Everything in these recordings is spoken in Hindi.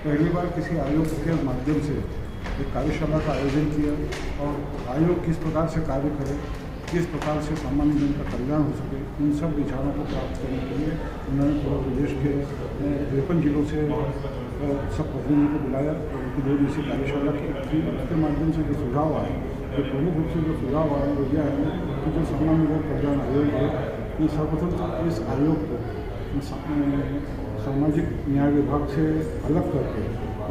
पहली बार किसी आयोग के माध्यम से एक कार्यशाला का आयोजन किया और आयोग किस प्रकार से कार्य करे, किस प्रकार से सामान्य जन का कल्याण हो सके, इन सब विचारों को प्राप्त करने के लिए उन्होंने पूरे प्रदेश के 53 जिलों से सब प्रतिनिधियों को बुलाया और उनकी 2 दिवसीय कार्यशाला की। उसके माध्यम से जो सुझाव आए, जो प्रमुख रूप से जो सुझाव आए वो यह है कि जो सामान्य वर्ग कल्याण आयोग है, ये सर्वप्रथम इस आयोग को सामाजिक न्याय विभाग से अलग करके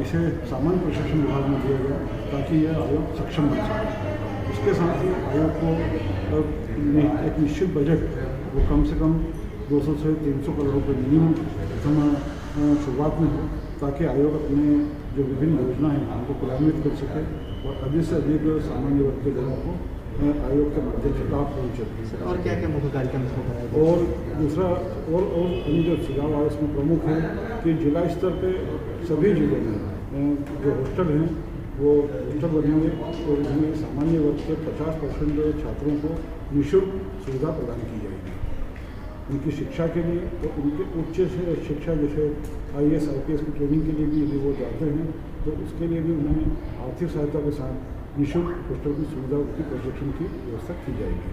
इसे सामान्य प्रशासन विभाग में दिया गया ताकि यह आयोग सक्षम बन सके। उसके साथ ही आयोग को एक निश्चित बजट वो कम से कम 200 से 300 करोड़ रुपये मिनिमम प्रथम शुरुआत में हो, ताकि आयोग अपने जो विभिन्न योजना हैं उनको क्रियान्वित कर सके और अधिक से अधिक सामान्य वर्ग के लोगों को आयोग के माध्यम से लाभ पहुँचे। और क्या क्या मुख्य कार्यक्रम इसमें कराया? और दूसरा और अन्य जो सुझाव आए इसमें प्रमुख है कि जिला स्तर पे सभी जिलों में जो हॉस्टल हैं वो हॉस्टल बनेंगे और उनमें सामान्य वर्ग के 50% छात्रों को निःशुल्क सुविधा प्रदान की जाएगी उनकी शिक्षा के लिए। तो उनके उच्च शिक्षा जैसे IAS IPS की ट्रेनिंग के लिए भी यदि वो जाते हैं तो उसके लिए भी उन्हें आर्थिक सहायता के साथ निःशुल्क हॉस्टल की सुविधा की प्रशिक्षण की व्यवस्था की जाएगी।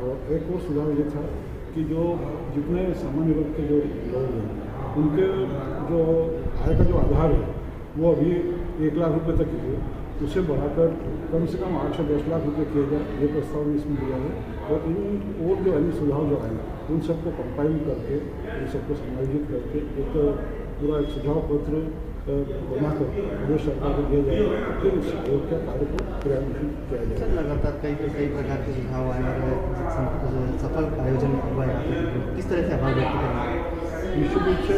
और एक और सुझाव ये था कि जो जितने सामान्य वर्ग के जो लोग हैं उनके जो आय का जो आधार है वो अभी 1 लाख रुपये तक ही है, उसे बढ़ाकर कम से कम 8 से 10 लाख रुपये किया जाए, ये प्रस्ताव भी इसमें दिया है। और इन और जो अन्य सुझाव जो आए उन सबको कंपाइल करके इन सबको समायोजित करके एक पूरा एक सुझाव पत्र बनाकर प्रदेश सरकार को दिया जाएगा, फिर इस आयोग के कार्य को क्रियान्वित किया जाएगा। लगातार कई प्रकार के सुझाव आए और सफल आयोजन हुआ है, किस तरह से आभार व्यक्त करेंगे? निश्चित रूप से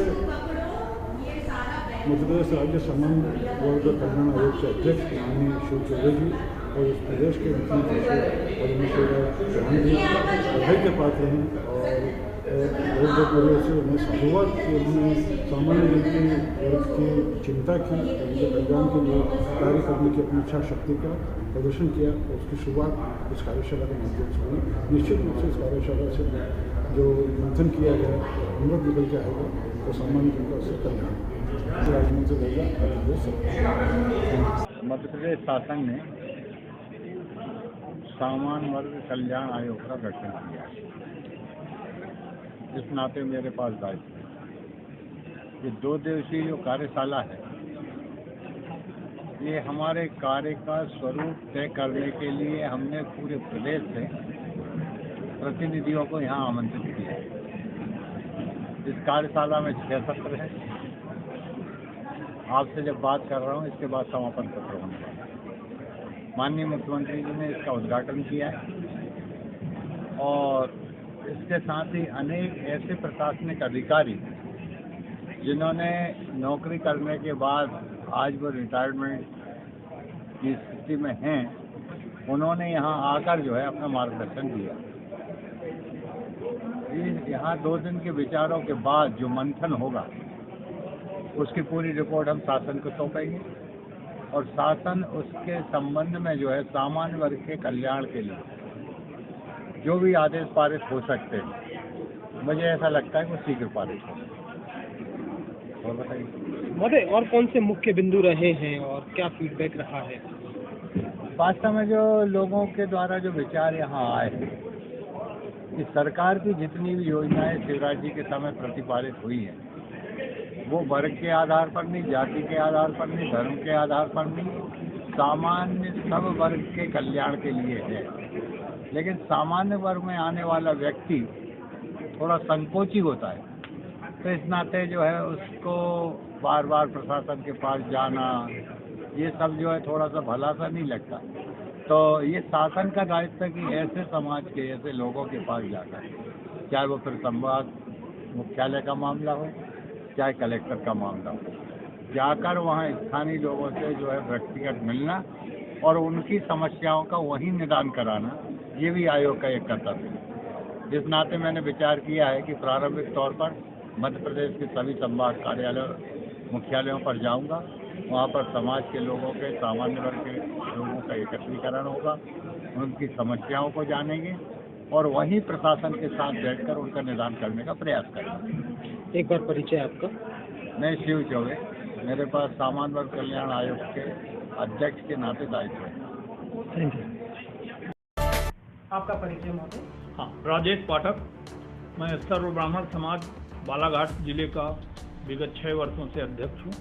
मध्य प्रदेश राज्य सामान्य वर्ग कल्याण आयोग के अध्यक्ष माननीय शिव चौबे जी और इस प्रदेश के मुख्यमंत्री श्री चौहान जी बधाई के पात्र हैं और बहुत वजह से उन्हें साधुवाद कि उन्होंने सामान्य जन के वर्ग की चिंता की और उनके कल्याण के लिए कार्य करने की अपनी इच्छा शक्ति का प्रदर्शन किया और उसकी शुरुआत इस कार्यशाला के माध्यम से हुई। निश्चित रूप से इस कार्यशाला से जो मंथन किया गया अमृत निकल के आएगा और सामान्य जन का उससे कल्याण मध्य प्रदेश शासन ने सामान्य वर्ग कल्याण आयोग का गठन किया। इस नाते मेरे पास दायित्व है। ये 2 दिवसीय जो कार्यशाला है ये हमारे कार्य का स्वरूप तय करने के लिए हमने पूरे प्रदेश से प्रतिनिधियों को यहाँ आमंत्रित किया। इस कार्यशाला में 6 सत्र हैं। आपसे जब बात कर रहा हूँ इसके बाद समापन पत्र होने वाला है। माननीय मुख्यमंत्री जी ने इसका उद्घाटन किया है और इसके साथ ही अनेक ऐसे प्रशासनिक अधिकारी जिन्होंने नौकरी करने के बाद आज वो रिटायरमेंट की स्थिति में हैं, उन्होंने यहाँ आकर जो है अपना मार्गदर्शन दिया। यहाँ 2 दिन के विचारों के बाद जो मंथन होगा उसकी पूरी रिपोर्ट हम शासन को सौंपेंगे और शासन उसके संबंध में जो है सामान्य वर्ग के कल्याण के लिए जो भी आदेश पारित हो सकते हैं, मुझे ऐसा लगता है कि वो शीघ्र पारित हो। और बताइए और कौन से मुख्य बिंदु रहे हैं और क्या फीडबैक रहा है? वास्तव में जो लोगों के द्वारा जो विचार यहाँ आए हैं कि सरकार की जितनी भी योजनाएं शिवराज जी के समय प्रतिपादित हुई हैं वो वर्ग के आधार पर नहीं, जाति के आधार पर नहीं, धर्म के आधार पर नहीं, सामान्य सब वर्ग के कल्याण के लिए है। लेकिन सामान्य वर्ग में आने वाला व्यक्ति थोड़ा संकोची होता है, तो इस नाते जो है उसको बार बार प्रशासन के पास जाना ये सब जो है थोड़ा सा भला सा नहीं लगता। तो ये शासन का दायित्व है कि ऐसे समाज के ऐसे लोगों के पास जाकर, चाहे वो फिर संवाद मुख्यालय का मामला हो चाहे कलेक्टर का मामला हो, जाकर वहाँ स्थानीय लोगों से जो है व्यक्तिगत मिलना और उनकी समस्याओं का वहीं निदान कराना, ये भी आयोग का एक कर्तव्य है। जिस नाते मैंने विचार किया है कि प्रारंभिक तौर पर मध्य प्रदेश के सभी संभाग कार्यालय मुख्यालयों पर जाऊंगा, वहाँ पर समाज के लोगों के, सामान्य वर्ग के लोगों का एकत्रीकरण होगा, उनकी समस्याओं को जानेंगे और वहीं प्रशासन के साथ बैठकर उनका निदान करने का प्रयास करेंगे। एक बार परिचय आपका? मैं शिव चौबे, मेरे पास सामान्य वर्ग कल्याण आयोग के अध्यक्ष के नाते दायित्व है। Thank you. आपका परिचय महोदय? हाँ, राजेश पाठक। मैं सर्व ब्राह्मण समाज बालाघाट जिले का विगत 6 वर्षों से अध्यक्ष हूँ।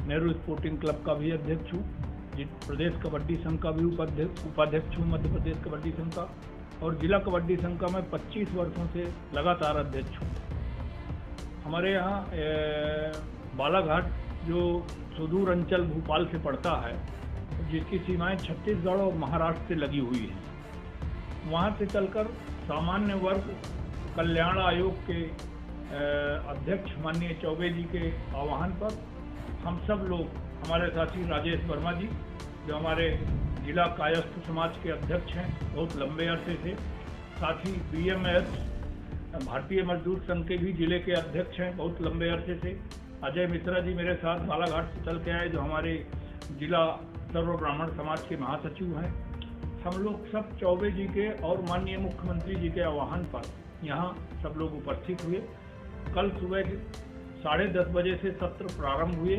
नेहरू स्पोर्टिंग क्लब का भी अध्यक्ष हूँ। प्रदेश कबड्डी संघ का भी उपाध्यक्ष हूँ, मध्य प्रदेश कबड्डी संघ का, और जिला कबड्डी संघ का मैं 25 वर्षों से लगातार अध्यक्ष हूँ। हमारे यहाँ बालाघाट जो सुदूर अंचल भोपाल से पड़ता है, जिसकी सीमाएं छत्तीसगढ़ और महाराष्ट्र से लगी हुई हैं, वहाँ से चलकर सामान्य वर्ग कल्याण आयोग के अध्यक्ष माननीय चौबे जी के आह्वान पर हम सब लोग, हमारे साथी राजेश वर्मा जी जो हमारे जिला कायस्थ समाज के अध्यक्ष हैं बहुत लंबे अरसे से, साथ ही BMS भारतीय मजदूर संघ के भी जिले के अध्यक्ष हैं बहुत लंबे अरसे से, अजय मिश्रा जी मेरे साथ बालाघाट से चल के आए जो हमारे जिला सर्व ब्राह्मण समाज के महासचिव हैं। हम लोग सब चौबे जी के और माननीय मुख्यमंत्री जी के आह्वान पर यहाँ सब लोग उपस्थित हुए। कल सुबह 10:30 बजे से सत्र प्रारंभ हुए।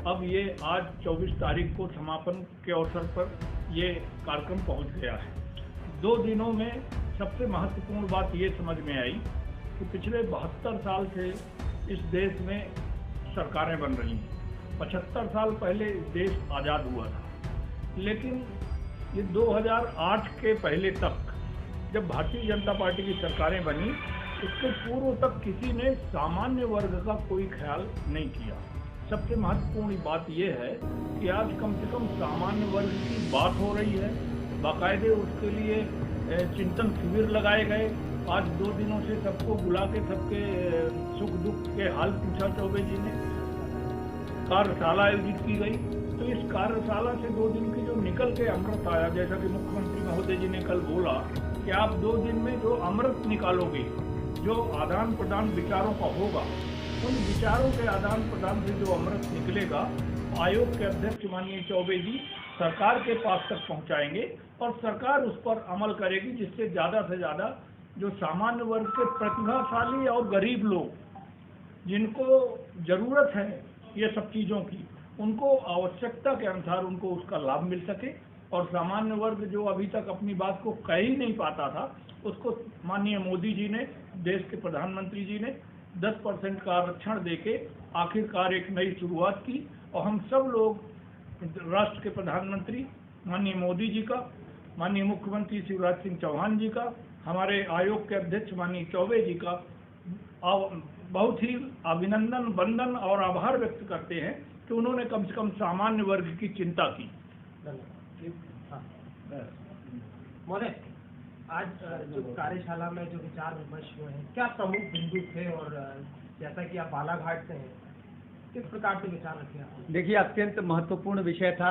अब ये आज 24 तारीख को समापन के अवसर पर ये कार्यक्रम पहुंच गया है। 2 दिनों में सबसे महत्वपूर्ण बात ये समझ में आई कि पिछले 72 साल से इस देश में सरकारें बन रही हैं। 75 साल पहले देश आज़ाद हुआ था, लेकिन ये 2008 के पहले तक जब भारतीय जनता पार्टी की सरकारें बनी, उसके पूर्व तक किसी ने सामान्य वर्ग का कोई ख्याल नहीं किया। सबसे महत्वपूर्ण बात यह है कि आज कम से कम सामान्य वर्ग की बात हो रही है। बाकायदे उसके लिए चिंतन शिविर लगाए गए। आज 2 दिनों से सबको बुला के सबके सुख दुख के हाल पूछा चौबे जी ने। कार्यशाला आयोजित की गई। तो इस कार्यशाला से 2 दिन की जो निकल के अमृत आया, जैसा कि मुख्यमंत्री महोदय जी ने कल बोला कि आप 2 दिन में जो अमृत निकालोगे, जो आदान प्रदान विचारों का होगा, उन विचारों के आदान प्रदान से जो अमृत निकलेगा, आयोग के अध्यक्ष माननीय चौबे जी सरकार के पास तक पहुंचाएंगे और सरकार उस पर अमल करेगी, जिससे ज़्यादा से ज़्यादा जो सामान्य वर्ग के प्रतिभाशाली और गरीब लोग जिनको ज़रूरत है ये सब चीज़ों की, उनको आवश्यकता के अनुसार उनको उसका लाभ मिल सके। और सामान्य वर्ग जो अभी तक अपनी बात को कह ही नहीं पाता था, उसको माननीय मोदी जी ने, देश के प्रधानमंत्री जी ने 10% का आरक्षण देके आखिरकार एक नई शुरुआत की। और हम सब लोग राष्ट्र के प्रधानमंत्री माननीय मोदी जी का, माननीय मुख्यमंत्री शिवराज सिंह चौहान जी का, हमारे आयोग के अध्यक्ष माननीय चौबे जी का बहुत ही अभिनंदन, वंदन और आभार व्यक्त करते हैं कि उन्होंने कम से कम सामान्य वर्ग की चिंता की। महोदय, आज जो कार्यशाला में जो विचार विमर्श हुए हैं, क्या प्रमुख बिंदु थे और जैसा कि आप बालाघाट से हैं, किस प्रकार के विचार रखे आपने? देखिए, अत्यंत महत्वपूर्ण विषय था।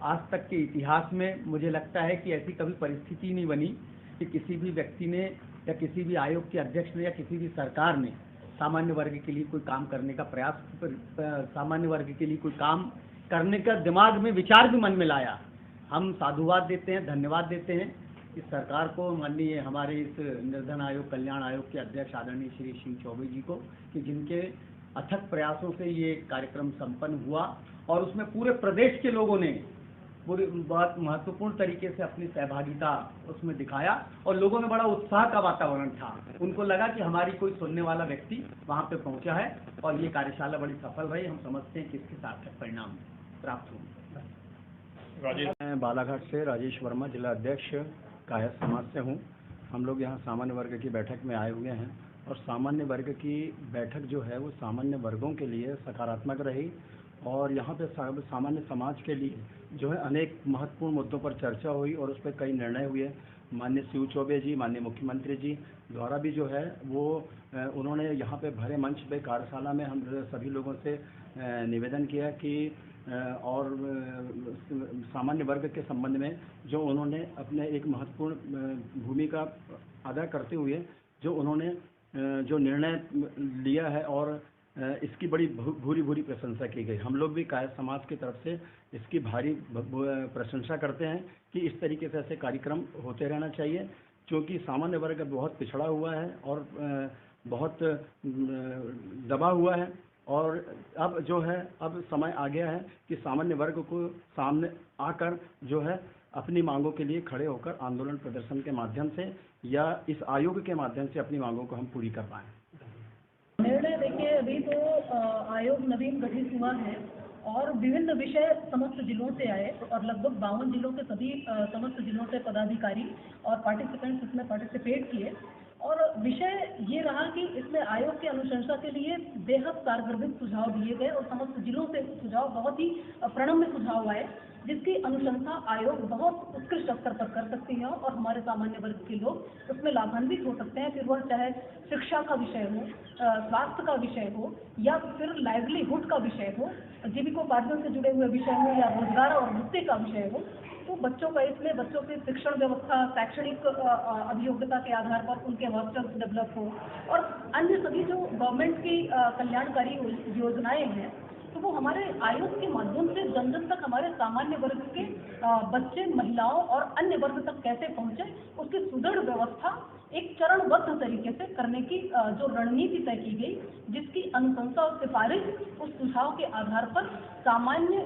आज तक के इतिहास में मुझे लगता है कि ऐसी कभी परिस्थिति नहीं बनी कि किसी भी व्यक्ति ने या किसी भी आयोग के अध्यक्ष ने या किसी भी सरकार ने सामान्य वर्ग के लिए कोई काम करने का प्रयास, सामान्य वर्ग के लिए कोई काम करने का दिमाग में विचार भी मन में लाया। हम साधुवाद देते हैं, धन्यवाद देते हैं इस सरकार को, माननीय हमारे इस निर्धन आयोग, कल्याण आयोग के अध्यक्ष आदरणीय श्री सिंह चौबे जी को, कि जिनके अथक प्रयासों से ये कार्यक्रम संपन्न हुआ और उसमें पूरे प्रदेश के लोगों ने पूरी बहुत महत्वपूर्ण तरीके से अपनी सहभागिता उसमें दिखाया और लोगों में बड़ा उत्साह का वातावरण था। उनको लगा कि हमारी कोई सुनने वाला व्यक्ति वहाँ पे पहुँचा है और ये कार्यशाला बड़ी सफल रही। हम समझते हैं कि इसके सार्थक परिणाम प्राप्त होंगे। मैं बालाघाट से राजेश वर्मा, जिला अध्यक्ष कायस्थ समाज से हूँ। हम लोग यहाँ सामान्य वर्ग की बैठक में आए हुए हैं और सामान्य वर्ग की बैठक जो है वो सामान्य वर्गों के लिए सकारात्मक रही और यहाँ पे सामान्य समाज के लिए जो है अनेक महत्वपूर्ण मुद्दों पर चर्चा हुई और उस पर कई निर्णय हुए। माननीय शिव चौबे जी, माननीय मुख्यमंत्री जी द्वारा भी जो है वो उन्होंने यहाँ पे भरे मंच पे कार्यशाला में हम सभी लोगों से निवेदन किया कि और सामान्य वर्ग के संबंध में जो उन्होंने अपने एक महत्वपूर्ण भूमिका अदा करते हुए जो उन्होंने जो निर्णय लिया है और इसकी बड़ी भूरी प्रशंसा की गई। हम लोग भी कायस्थ समाज की तरफ से इसकी भारी प्रशंसा करते हैं कि इस तरीके से ऐसे कार्यक्रम होते रहना चाहिए, क्योंकि सामान्य वर्ग बहुत पिछड़ा हुआ है और बहुत दबा हुआ है और अब जो है अब समय आ गया है कि सामान्य वर्ग को सामने आकर जो है अपनी मांगों के लिए खड़े होकर आंदोलन प्रदर्शन के माध्यम से या इस आयोग के माध्यम से अपनी मांगों को हम पूरी कर पाएँ। निर्णय देखिए, अभी तो आयोग नवीन गठित हुआ है और विभिन्न विषय समस्त जिलों से आए और लगभग 52 जिलों के सभी समस्त जिलों से पदाधिकारी और पार्टिसिपेंट्स इसमें पार्टिसिपेट किए और विषय ये रहा कि इसमें आयोग की अनुशंसा के लिए बेहद सारगर्भित सुझाव दिए गए और समस्त जिलों से सुझाव बहुत ही प्रणम्य सुझाव आए, जिसकी अनुशंसा आयोग बहुत उत्कृष्ट स्तर पर कर सकती है और हमारे सामान्य वर्ग के लोग उसमें लाभान्वित हो सकते हैं। फिर वह चाहे शिक्षा का विषय हो, स्वास्थ्य का विषय हो या फिर लाइवलीहुड का विषय हो, जीविकोपार्जन से जुड़े हुए विषय हो या रोजगार और वृत्ति का विषय हो, तो बच्चों का इसमें बच्चों की शिक्षण व्यवस्था, शैक्षणिक अभियोग्यता के आधार पर उनके हॉस्टल्स डेवलप हो और अन्य सभी जो गवर्नमेंट की कल्याणकारी योजनाएं हैं तो वो हमारे आयोग के माध्यम से जन जन तक हमारे सामान्य वर्ग के बच्चे, महिलाओं और अन्य वर्ग तक कैसे पहुंचे, उसकी सुदृढ़ व्यवस्था एक चरणबद्ध तरीके से करने की जो रणनीति तय की गई, जिसकी अनुशंसा और सिफारिश उस सुझाव के आधार पर सामान्य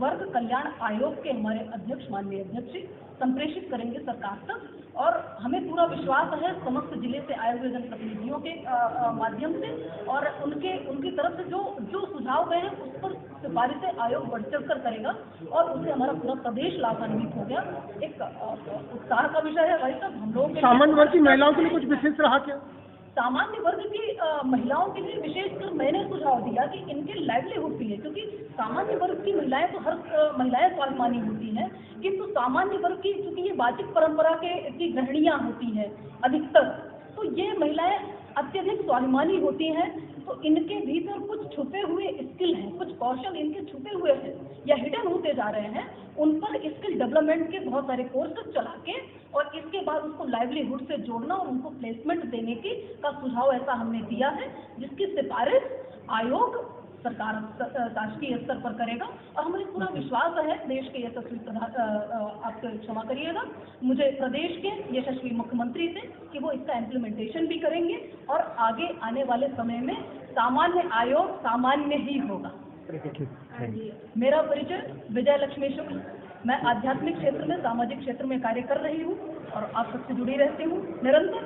वर्ग कल्याण आयोग के हमारे अध्यक्ष, माननीय अध्यक्ष संप्रेषित करेंगे सरकार तक। और हमें पूरा विश्वास है समस्त जिले से आए हुए जनप्रतिनिधियों के माध्यम से और उनकी तरफ से जो सुझाव गए हैं उस पर सिफारिशें आयोग बढ़ चढ़ कर करेगा और उससे हमारा पूरा प्रदेश लाभान्वित हो गया। एक उत्साह का विषय है भाई साहब हम लोगों के। सामान्य वर्ग की महिलाओं के लिए कुछ विशेष रहा क्या? सामान्य वर्ग की महिलाओं के लिए विशेषकर मैंने सुझाव दिया कि इनके लाइवलीहुड के लिए, क्योंकि सामान्य वर्ग की महिलाएं तो हर महिलाएं स्वाभिमानी होती हैं, किंतु सामान्य वर्ग की चूंकि ये वाचिक परंपरा की गृहिणियां होती हैं अधिकतर, तो ये महिलाएं अत्यधिक स्वाभिमानी होती हैं, तो इनके भीतर कुछ छुपे हुए स्किल हैं, कुछ कौशल इनके छुपे हुए हैं या हिडन होते जा रहे हैं, उन पर स्किल डेवलपमेंट के बहुत सारे कोर्सेज चला के और इसके बाद उसको लाइवलीहुड से जोड़ना और उनको प्लेसमेंट देने का सुझाव ऐसा हमने दिया है, जिसकी सिफारिश आयोग सरकार शासकीय स्तर पर करेगा और हमें पूरा विश्वास है देश के यशस्वी आप क्षमा करिएगा मुझे प्रदेश के यशस्वी मुख्यमंत्री से कि वो इसका इम्प्लीमेंटेशन भी करेंगे और आगे आने वाले समय में सामान्य आयोग सामान्य ही होगा। मेरा परिचय विजय लक्ष्मी शुक्ल, मैं आध्यात्मिक क्षेत्र में, सामाजिक क्षेत्र में कार्य कर रही हूँ और आप सबसे जुड़ी रहती हूँ निरंतर।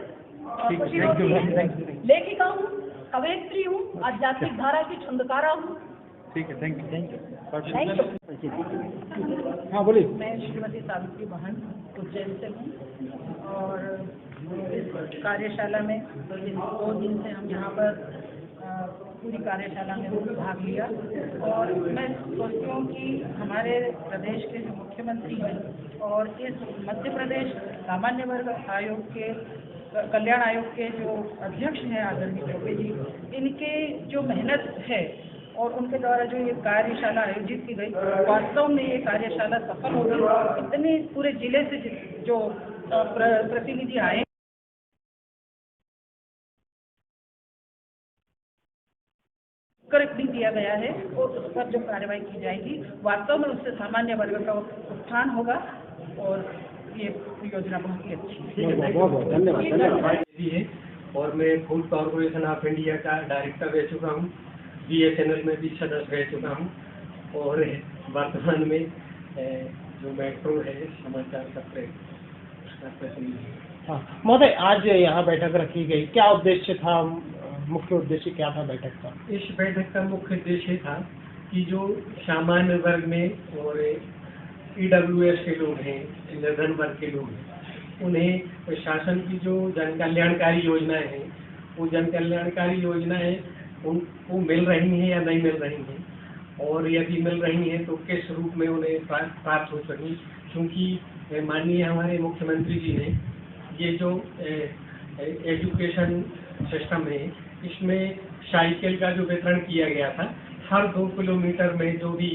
लेखिका हूँ, कवयित्री हूँ, आध्यात्मिक धारा की छंदकारा हूँ। ठीक है, थैंक यू। हाँ बोलिए। मैं श्रीमती सावित्री बहन उज्जैन से हूँ और इस कार्यशाला में 2 दिन से हम यहाँ पर पूरी कार्यशाला में भाग लिया और मैं सोचती हूँ कि हमारे प्रदेश के जो मुख्यमंत्री हैं और इस मध्य प्रदेश सामान्य वर्ग आयोग के कल्याण आयोग के जो अध्यक्ष हैं आदरणीय चौबे जी, इनके जो मेहनत है और उनके द्वारा जो ये कार्यशाला आयोजित की गई, वास्तव में ये कार्यशाला सफल होगी। इतने पूरे जिले से जो प्रतिनिधि आए भी दिया गया है और उस पर जो कार्रवाई की जाएगी, वास्तव में उससे सामान्य वर्ग का उत्थान होगा और ये योजना बहुत ही अच्छी है। बहुत धन्यवाद। और मैं फूड कॉर्पोरेशन ऑफ इंडिया का डायरेक्टर रह चुका हूँ, BSNL में भी सदस्य रह चुका हूँ और वर्तमान में जो मेट्रो है समाचार पत्र उसका प्रतिनिधि। हाँ महोदय, आज यहाँ बैठक रखी गई, क्या उद्देश्य था, मुख्य उद्देश्य क्या था बैठक का? इस बैठक का मुख्य उद्देश्य था कि जो सामान्य वर्ग में और EWS के लोग हैं, निर्धन वर्ग के लोग हैं, उन्हें शासन की जो जन कल्याणकारी योजनाएं हैं, वो जन कल्याणकारी योजनाएं उनको मिल रही हैं या नहीं मिल रही हैं, और यदि मिल रही हैं तो किस रूप में उन्हें प्राप्त हो सकें। क्योंकि माननीय हमारे मुख्यमंत्री जी ने ये जो एजुकेशन सिस्टम है, इसमें साइकिल का जो वितरण किया गया था, हर 2 किलोमीटर में जो भी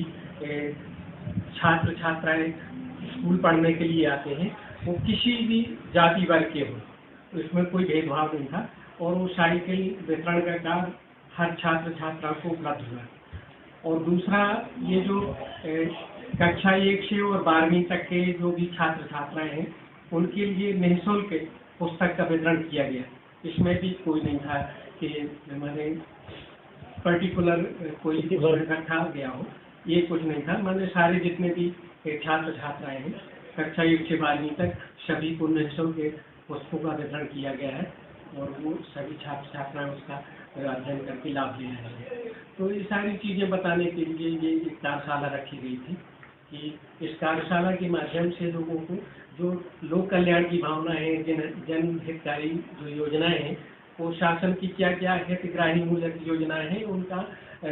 छात्र छात्राएं स्कूल पढ़ने के लिए आते हैं, वो किसी भी जाति वर्ग के हो, तो इसमें कोई भेदभाव नहीं था और वो साइकिल वितरण का कार्य हर छात्र छात्रा को उपलब्ध हुआ। और दूसरा, ये जो कक्षा 1 से और 12वीं तक के जो भी छात्र छात्राएं हैं, उनके लिए निःशुल्क पुस्तक का वितरण किया गया। इसमें भी कोई नहीं था कि हमारे पर्टिकुलर कोई इकट्ठा गया हो, ये कुछ नहीं था। मैंने सारे जितने भी छात्र छात्राएं हैं कक्षा 1 से 12वीं तक सभी को निःशुल्क पुस्तकों का वितरण किया गया है और वो सभी छात्र छात्राएं उसका अध्ययन करके लाभ ले रहे हैं। तो ये सारी चीज़ें बताने के लिए ये एक कार्यशाला रखी गई थी कि इस कार्यशाला के माध्यम से लोगों को जो लोक कल्याण की भावना है, जन हितकारी जो योजनाएं हैं, वो शासन की क्या क्या हितग्राही मूलक योजनाएं हैं, उनका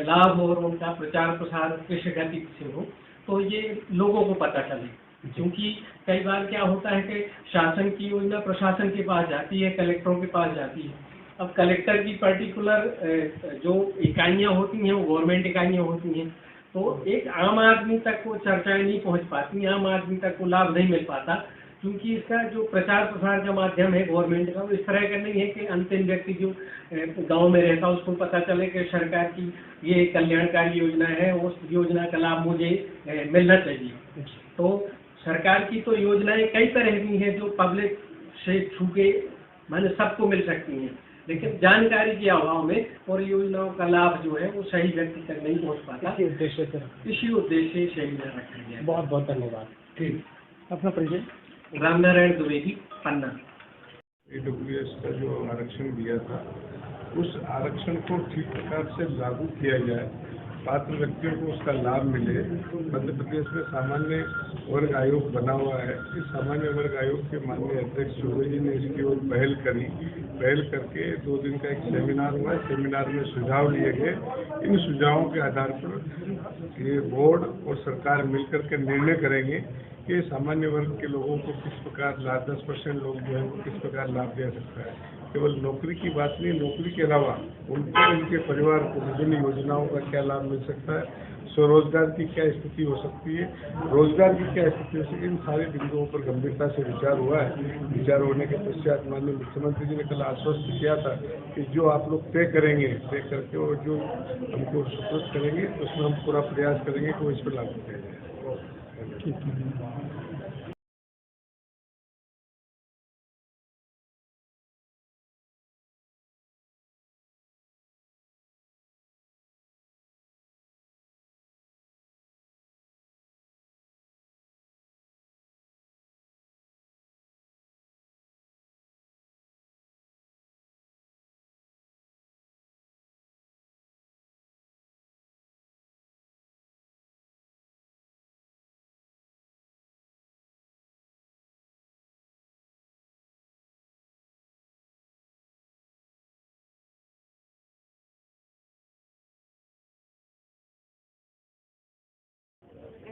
लाभ और उनका प्रचार प्रसार किस गति से हो, तो ये लोगों को पता चले। क्योंकि कई बार क्या होता है कि शासन की योजना प्रशासन के पास जाती है, कलेक्टरों के पास जाती है। अब कलेक्टर की पर्टिकुलर जो इकाइयाँ होती हैं वो गवर्नमेंट इकाइयाँ होती हैं, तो एक आम आदमी तक वो चर्चाएं नहीं पहुंच पाती, आम आदमी तक वो लाभ नहीं मिल पाता, क्योंकि इसका जो प्रचार प्रसार का माध्यम है गवर्नमेंट का, वो इस तरह का नहीं है कि अंतिम व्यक्ति जो गांव में रहता है उसको पता चले कि सरकार की ये कल्याणकारी योजना है, उस योजना का लाभ मुझे मिलना चाहिए। तो सरकार की तो योजनाएं कई तरह की हैं जो पब्लिक से छू के माने सबको मिल सकती हैं, लेकिन जानकारी के अभाव में और योजनाओं का लाभ जो है वो सही व्यक्ति तक नहीं पहुंच पाता। इसी उद्देश्य से सही रखा गया। बहुत बहुत धन्यवाद। ठीक। अपना परिचय? रामनारायण द्विवेदी, पन्ना। AWS का जो आरक्षण दिया था उस आरक्षण को ठीक प्रकार से लागू किया जाए, पात्र व्यक्तियों को उसका लाभ मिले। मध्य प्रदेश में सामान्य वर्ग आयोग बना हुआ है। इस सामान्य वर्ग आयोग के माननीय अध्यक्ष चौबे जी ने इसकी ओर पहल करी। पहल करके 2 दिन का एक सेमिनार हुआ। सेमिनार में सुझाव लिए गए। इन सुझावों के आधार पर ये बोर्ड और सरकार मिलकर के निर्णय करेंगे कि सामान्य वर्ग के लोगों को किस प्रकार लाभ, 10% लोग जो है किस प्रकार लाभ दे सकता है। केवल नौकरी की बात नहीं, नौकरी के अलावा उनको, उनके परिवार को विभिन्न योजनाओं का क्या लाभ मिल सकता है, स्वरोजगार की क्या स्थिति हो सकती है, रोजगार की क्या स्थिति हो सकती है, इन सारे बिंदुओं पर गंभीरता से विचार हुआ है। विचार होने के पश्चात माननीय मुख्यमंत्री जी ने कल आश्वस्त किया था कि जो आप लोग तय करेंगे, तय करके और जो हमको सुपुर्द करेंगे उसमें हम पूरा प्रयास करेंगे कि वो इस पर लागू किया जाए।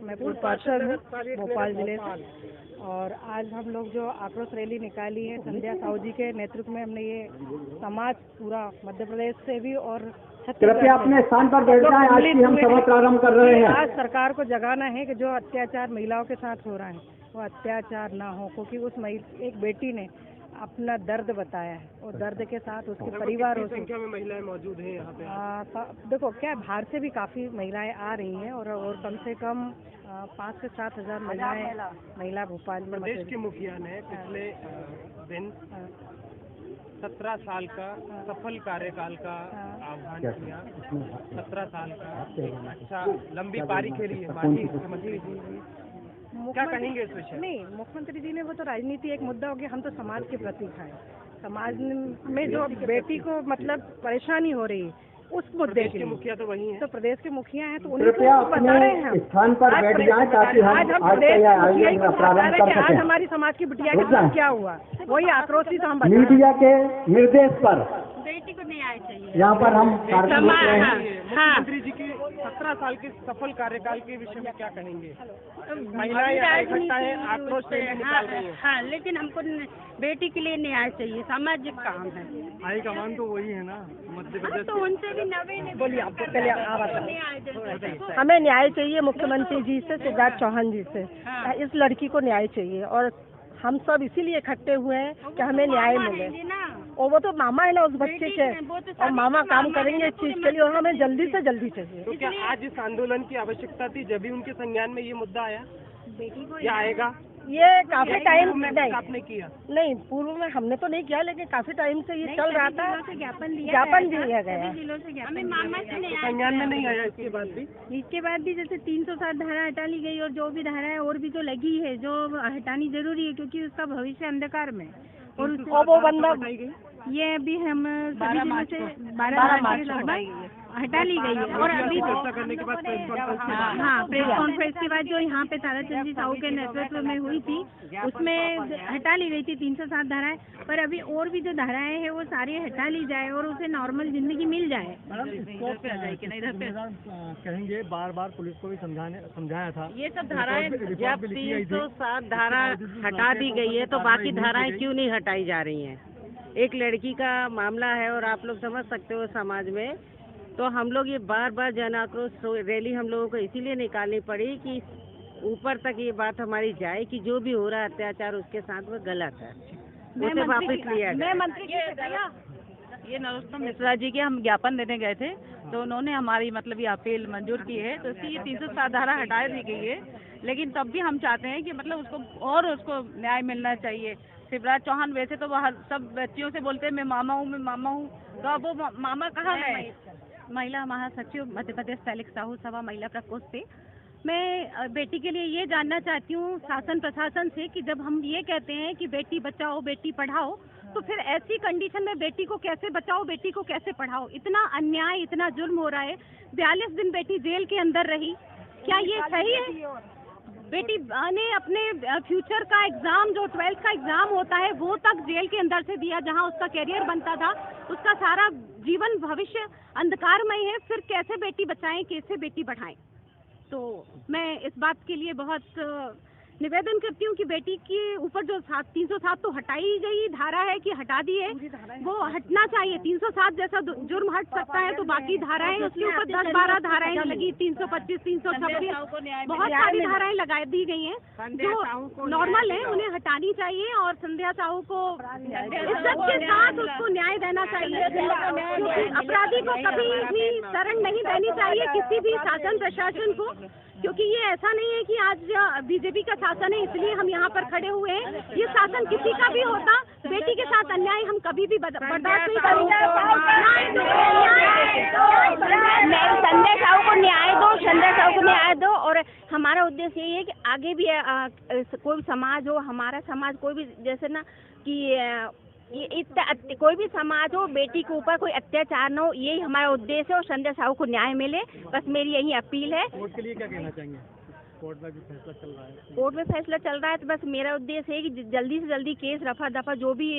मैं पूर्व पार्षद हूँ भोपाल जिले से, और आज हम लोग जो आक्रोश रैली निकाली है संध्या साहू जी के नेतृत्व में, हमने ये समाज पूरा मध्य प्रदेश से भी और कृपया अपने स्थान पर बैठ जाएं। आज की हम सभा प्रारंभ कर रहे हैं। आज सरकार को जगाना है कि जो अत्याचार महिलाओं के साथ हो रहा है वो अत्याचार ना हो, क्योंकि उस एक बेटी ने अपना दर्द बताया है और दर्द के साथ उसके परिवार कितनी संख्या में महिलाएं मौजूद हैं यहाँ पे? देखो क्या बाहर से भी काफी महिलाएं आ रही हैं और कम से कम 5 से 7 हजार महिला भोपाल में। प्रदेश के मुखिया ने पिछले दिन 17 साल का सफल कार्यकाल का आह्वान किया। 17 साल का अच्छा लंबी पारी खेली है माननीय मुख्यमंत्री जी। क्या कहेंगे इस विषय? नहीं, मुख्यमंत्री जी ने वो तो राजनीति एक मुद्दा हो गया, हम तो समाज के प्रतीक हैं। समाज में जो बेटी को मतलब परेशानी हो रही है उस मुद्दे के मुखिया तो वही है, तो प्रदेश के मुखिया हैं, तो उन्हीं को बता रहे हैं हम स्थान पर बैठ जाएं ताकि हम आज हमारी समाज की बिटिया के साथ क्या हुआ वही आक्रोशी तो हम बता रहे हैं। मीडिया के निर्देश पर बेटी को न्याय चाहिए। यहाँ पर हम मुख्यमंत्री जी के 17 साल के सफल कार्यकाल के विषय में क्या कहेंगे? महिलाएं इकट्ठा है, आक्रोश निकाल रही हैं। हाँ, लेकिन हमको बेटी के लिए न्याय चाहिए, सामाजिक काम है। हाईकमान तो वही है ना मध्य प्रदेश। तो उनसे भी नवीन बोलिए, आपको पहले हमें न्याय चाहिए मुख्यमंत्री जी से, शिवराज चौहान जी से। इस लड़की को न्याय चाहिए और हम सब इसीलिए इकट्ठे हुए हैं कि हमें न्याय मिले। और वो तो मामा है ना उस बच्चे के, और मामा काम करेंगे इस चीज के लिए और हमें जल्दी से जल्दी चाहिए। तो क्या आज इस आंदोलन की आवश्यकता थी जब भी उनके संज्ञान में ये मुद्दा आया बेटी को या आएगा? ये काफी टाइम आपने किया? नहीं, पूर्व में हमने तो नहीं किया, लेकिन काफी टाइम से ये चल रहा था। ज्ञापन दिया गया। हमें मामा से नहीं आया। संज्ञान में नहीं आया इसके बाद भी जैसे 307 धारा हटा ली गई और जो भी धारा है और भी जो लगी है जो हटानी जरूरी है, क्योंकि उसका भविष्य अंधकार में और वो बंदा ये अभी हम सभी जिलों से 12 मार्च लगभग हटा ली गई है। और अभी करने के बाद हाँ, प्रेस कॉन्फ्रेंस के बाद जो यहाँ पे ताराचंद जी साहू के नेतृत्व में हुई थी, उसमें हटा ली गई थी 307 धाराएं। पर अभी और भी जो धाराएं हैं वो सारी हटा ली जाए और उसे नॉर्मल जिंदगी मिल जाए। कहेंगे बार बार पुलिस को भी समझाया था। ये सब धाराएं जब 307 धारा हटा दी गई है तो बाकी धाराएं क्यों नहीं हटाई जा रही हैं? एक लड़की का मामला है और आप लोग समझ सकते हो समाज में, तो हम लोग ये बार बार जन आक्रोश रैली हम लोगों को इसीलिए निकालनी पड़ी कि ऊपर तक ये बात हमारी जाए कि जो भी हो रहा है अत्याचार उसके साथ वो गलत है, उसे वापस लिया जाए। ये नरोत्तम मिश्रा जी के हम ज्ञापन देने गए थे, तो उन्होंने हमारी मतलब ये अपील मंजूर की है, तो इसकी ये 307 धारा हटा दी गई है। लेकिन तब भी हम चाहते हैं कि मतलब उसको न्याय मिलना चाहिए। शिवराज चौहान वैसे तो वह सब बच्चियों से बोलते हैं मैं मामा हूँ, तो अब वो मामा कहाँ गए? महिला महासचिव मध्य प्रदेश शैलिक साहू सभा महिला प्रकोष्ठ से मैं बेटी के लिए ये जानना चाहती हूँ शासन प्रशासन से कि जब हम ये कहते हैं कि बेटी बचाओ बेटी पढ़ाओ, तो फिर ऐसी कंडीशन में बेटी को कैसे बचाओ बेटी को कैसे पढ़ाओ? इतना अन्याय, इतना जुल्म हो रहा है। 42 दिन बेटी जेल के अंदर रही, क्या ये सही है? बेटी ने अपने फ्यूचर का एग्जाम, जो 12th का एग्जाम होता है, वो तक जेल के अंदर से दिया, जहां उसका कैरियर बनता था। उसका सारा जीवन भविष्य अंधकारमय है। फिर कैसे बेटी बचाएं, कैसे बेटी बढ़ाएं? तो मैं इस बात के लिए बहुत निवेदन करती हूँ कि बेटी के ऊपर जो 307 तो हटाई गई धारा है कि हटा दी है, वो हटना चाहिए। 307 जैसा जुर्म हट सकता है तो बाकी धाराएं उसके ऊपर 10-12 धाराएं लगी, 325, 326 बहुत सारी धाराएं लगा दी गई हैं जो नॉर्मल है, उन्हें हटानी चाहिए। और संध्या साहू को इज्जत के साथ उसको न्याय देना चाहिए, क्योंकि अपराधी को कभी भी शरण नहीं देनी चाहिए किसी भी शासन प्रशासन को, क्योंकि ये ऐसा नहीं है कि आज बीजेपी का शासन है इसलिए हम यहाँ पर खड़े हुए हैं। ये शासन किसी का भी होता, बेटी के साथ अन्याय हम कभी भी बर्दाश्त नहीं करेंगे। संध्या साहू को न्याय दो, संध्या साहू को न्याय दो। और हमारा उद्देश्य यही है कि आगे भी कोई भी समाज हो, हमारा समाज कोई भी, जैसे ना कि कोई भी समाज हो, बेटी के ऊपर कोई अत्याचार न हो, यही हमारा उद्देश्य है। और संध्या साहू को न्याय मिले, बस मेरी यही अपील है। कोर्ट के लिए क्या कहना चाहेंगे? कोर्ट में भी फैसला चल रहा है। कोर्ट में फैसला चल रहा है, तो बस मेरा उद्देश्य है कि जल्दी से जल्दी केस रफा दफा जो भी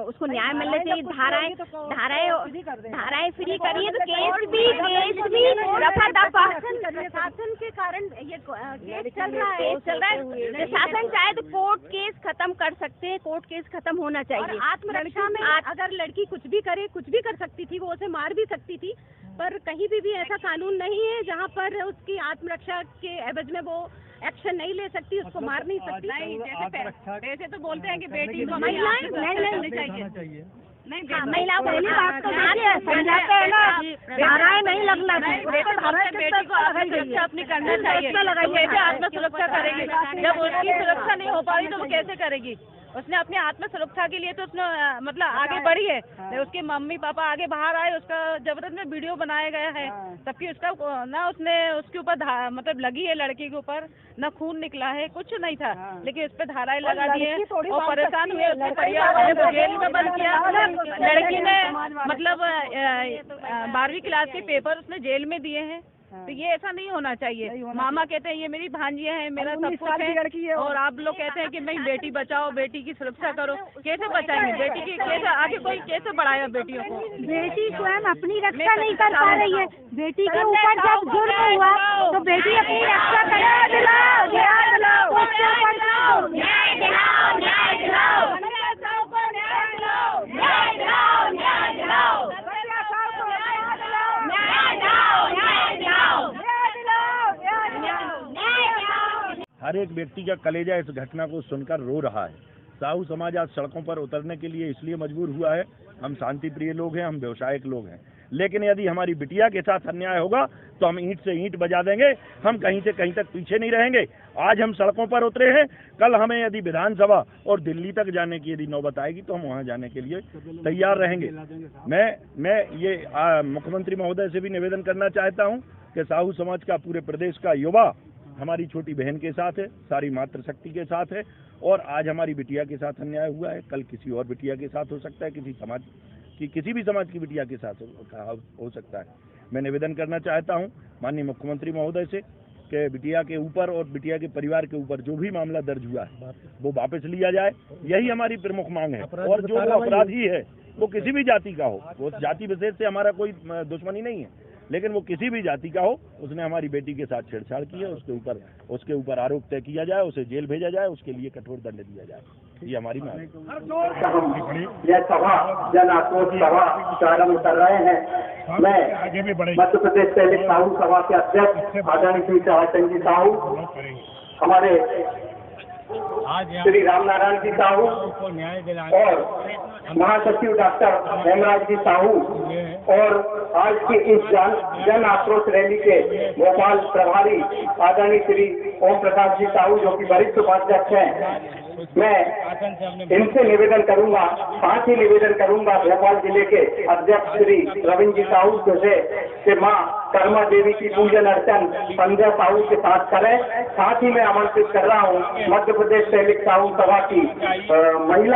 उसको न्याय मिलना चाहिए। धाराएं फ्री करिए तो केस भी रफा दफा। शासन के कारण ये केस चल रहा है। शासन चाहे तो कोर्ट केस खत्म कर सकते हैं, कोर्ट केस खत्म होना चाहिए। आत्मरक्षा में अगर लड़की कुछ भी करे, कुछ भी कर सकती थी, वो उसे मार भी सकती थी, पर कहीं भी ऐसा कानून नहीं है जहाँ पर उसकी आत्मरक्षा के एवज में वो एक्शन नहीं ले सकती, उसको मार नहीं सकती। जैसे तो बोलते हैं कि बेटी को महिलाएं चाहिए। नहीं, महिलाओं को नहीं बात समझाते हैं ना, धाराएं नहीं लगना चाहिए, बेटी को आत्मसुरक्षा अपनी करना चाहिए। कैसे आत्मसुरक्षा करेगी जब उसकी सुरक्षा नहीं हो पा रही, तो वो कैसे करेगी? उसने अपनी आत्म सुरक्षा के लिए तो उसने मतलब आगे बढ़ी है, उसके मम्मी पापा आगे बाहर आए, उसका जबरदस्त में वीडियो बनाया गया है, तबकि उसका ना उसने उसके ऊपर मतलब लगी है, लड़की के ऊपर ना खून निकला है, कुछ नहीं था, लेकिन उस पर धाराएं लगा दी है और परेशान हुए। उसके परिवार वाले को जेल में बंद किया। लड़की ने मतलब 12वीं क्लास के पेपर उसने जेल में दिए हैं, तो ये ऐसा नहीं होना चाहिए। मामा कहते हैं ये मेरी भांजियां हैं, मेरा सब कुछ है, और आप लोग कहते हैं कि नहीं बेटी बचाओ, बेटी की सुरक्षा करो। कैसे बचाएंगे बेटी की? कैसे आगे कोई कैसे बढ़ाएगा बेटियों को? बेटी स्वयं अपनी रक्षा नहीं कर पा रही है। बेटी के ऊपर जब जुर्म हुआ तो बेटी अपनी रक्षा करे। हर एक व्यक्ति का कलेजा इस घटना को सुनकर रो रहा है। साहू समाज आज सड़कों पर उतरने के लिए इसलिए मजबूर हुआ है, हम शांति प्रिय लोग हैं, हम व्यवसायिक लोग हैं। लेकिन यदि हमारी बिटिया के साथ अन्याय होगा तो हम ईंट से ईंट बजा देंगे, हम कहीं से कहीं तक पीछे नहीं रहेंगे। आज हम सड़कों पर उतरे हैं, कल हमें यदि विधानसभा और दिल्ली तक जाने की यदि नौबत आएगी तो हम वहां जाने के लिए तैयार रहेंगे। मैं ये मुख्यमंत्री महोदय से भी निवेदन करना चाहता हूं कि साहू समाज का पूरे प्रदेश का युवा हमारी छोटी बहन के साथ है, सारी मातृशक्ति के साथ है, और आज हमारी बिटिया के साथ अन्याय हुआ है, कल किसी और बिटिया के साथ हो सकता है, किसी भी समाज की बिटिया के साथ हो सकता है। मैं निवेदन करना चाहता हूं माननीय मुख्यमंत्री महोदय से कि बिटिया के ऊपर और बिटिया के परिवार के ऊपर जो भी मामला दर्ज हुआ है वो वापस लिया जाए, यही हमारी प्रमुख मांग है। और जो अपराधी है वो किसी भी जाति का हो, वो जाति विशेष से हमारा कोई दुश्मनी नहीं है, लेकिन वो किसी भी जाति का हो, उसने हमारी बेटी के साथ छेड़छाड़ की है, उसके ऊपर आरोप तय किया जाए, उसे जेल भेजा जाए, उसके लिए कठोर दंड दिया जाए, ये हमारी मांग है। यह सभा जन आक्रोश सभा प्रारंभ कर रहे हैं। मैं मध्य प्रदेश तैलिक साहू सभा के अध्यक्ष आदरणीय श्री चौहान जी साहू, हमारे श्री राम नारायण जी साहू और महासचिव डॉक्टर हेमराज जी साहू और आज की इस जन आक्रोश रैली के भोपाल प्रभारी आदरणीय श्री ओम प्रकाश जी साहू जो कि वरिष्ठ उपाध्यक्ष हैं, मैं इनसे निवेदन करूंगा, साथ ही निवेदन करूंगा भोपाल जिले के अध्यक्ष श्री रविंद्र जी साहू से कि मां कर्मा देवी की पूजन अर्चन संध्या साहू के साथ करें। साथ ही मैं आमंत्रित कर रहा हूं मध्य प्रदेश तैलिक साहू सभा की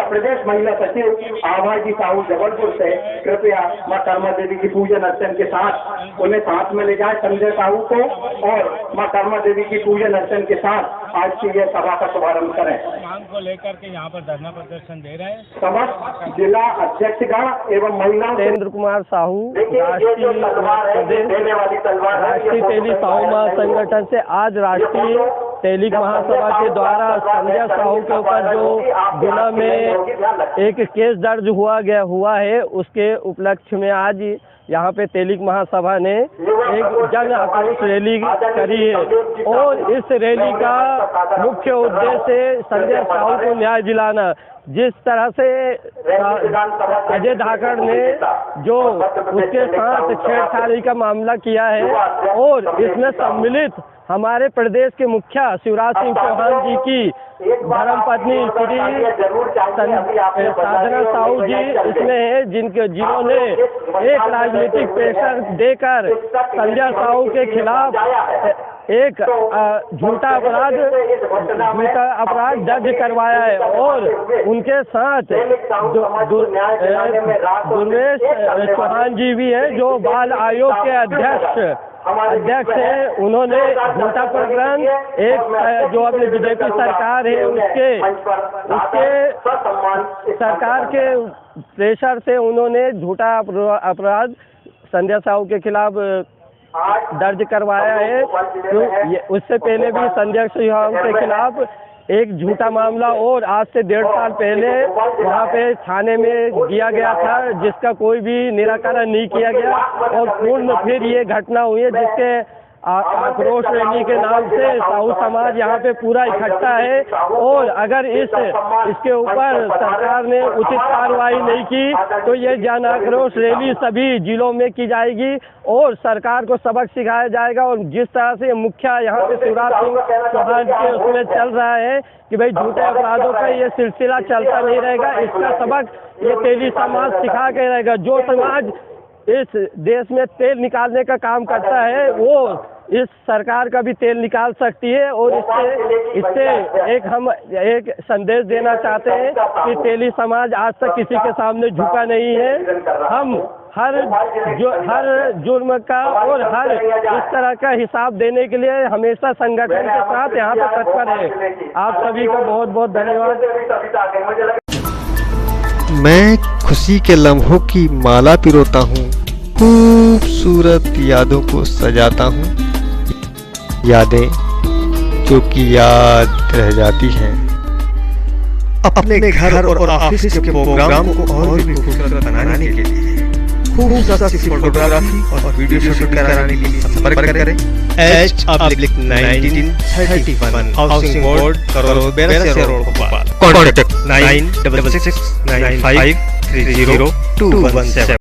प्रदेश महिला सचिव आभा जी साहू जबलपुर से कृपया मां कर्मा देवी की पूजन अर्चन के साथ उन्हें साथ में ले जाए संजय साहू को, और मां कर्मा देवी की पूजन अर्चन के साथ आज की यह सभा का शुभारंभ करें। को लेकर के यहाँ पर धरना प्रदर्शन दे रहे हैं समस्त जिला अध्यक्षगण एवं महिला नरेंद्र कुमार साहू राष्ट्रीय तेली साहू महासंगठन से आज राष्ट्रीय तेलिक महासभा के द्वारा संजय साहू के ऊपर जो गुना में एक केस दर्ज हुआ है, उसके उपलक्ष्य में आज यहाँ पे तेलिक महासभा ने एक जन आक्रोश रैली करी है और इस रैली का मुख्य उद्देश्य संजय साहू को न्याय दिलाना। जिस तरह से अजय धाकड़ ने जो उसके साथ छेड़छाड़ी का मामला किया है और इसमें सम्मिलित हमारे प्रदेश के मुखिया शिवराज सिंह चौहान जी की धर्मपत्नी श्री साधना साहू जी इसमें है, जिन्होंने एक राजनीतिक प्रेशर देकर संजय साहू के खिलाफ एक झूठा अपराध दर्ज करवाया है और उनके साथ दुर्वेश चौहान जी भी हैं जो बाल आयोग के अध्यक्ष है। उन्होंने झूठा प्रकरण एक जो अपनी बीजेपी सरकार है उसके सरकार के प्रेशर से उन्होंने झूठा अपराध संजय साहू के खिलाफ दर्ज करवाया है। तो उससे पहले भी संजय साहू के खिलाफ एक झूठा मामला और आज से 1.5 साल पहले वहाँ पे थाने में दिया गया था, जिसका कोई भी निराकरण नहीं किया गया और पूर्ण फिर ये घटना हुई है जिसके आक्रोश रैली के नाम से साहू समाज यहाँ पे पूरा इकट्ठा है। और अगर इसके ऊपर सरकार ने उचित कार्रवाई नहीं की तो ये जन आक्रोश रैली सभी जिलों में की जाएगी और सरकार को सबक सिखाया जाएगा। और जिस तरह से मुखिया यहाँ पे शिवराज सिंह चौहान के उसमें चल रहा है कि भाई झूठे अपराधों का ये सिलसिला चलता नहीं रहेगा, इसका सबक ये तेली समाज सिखा के रहेगा। जो समाज इस देश में तेल निकालने का काम करता है वो इस सरकार का भी तेल निकाल सकती है। और इससे हम एक संदेश देना चाहते हैं कि तेली समाज आज तक किसी के सामने झुका नहीं है। हम हर जुर्म का और हर इस तरह का हिसाब देने के लिए हमेशा संगठन के साथ यहाँ पे तत्पर है। आप सभी का बहुत बहुत धन्यवाद। मैं खुशी के लम्हों की माला पिरोता हूँ, खूबसूरत यादों को सजाता हूँ, यादें जो कि याद रह जाती हैं। अपने घर और ऑफिस के प्रोग्राम को और भी खूबसूरत बनाने के लिए खूबसूरत फोटोग्राफी और वीडियो शूटिंग कराने के लिए संपर्क करें H/1931 housing board crore 82 road Bhopal. Contact 9669530217।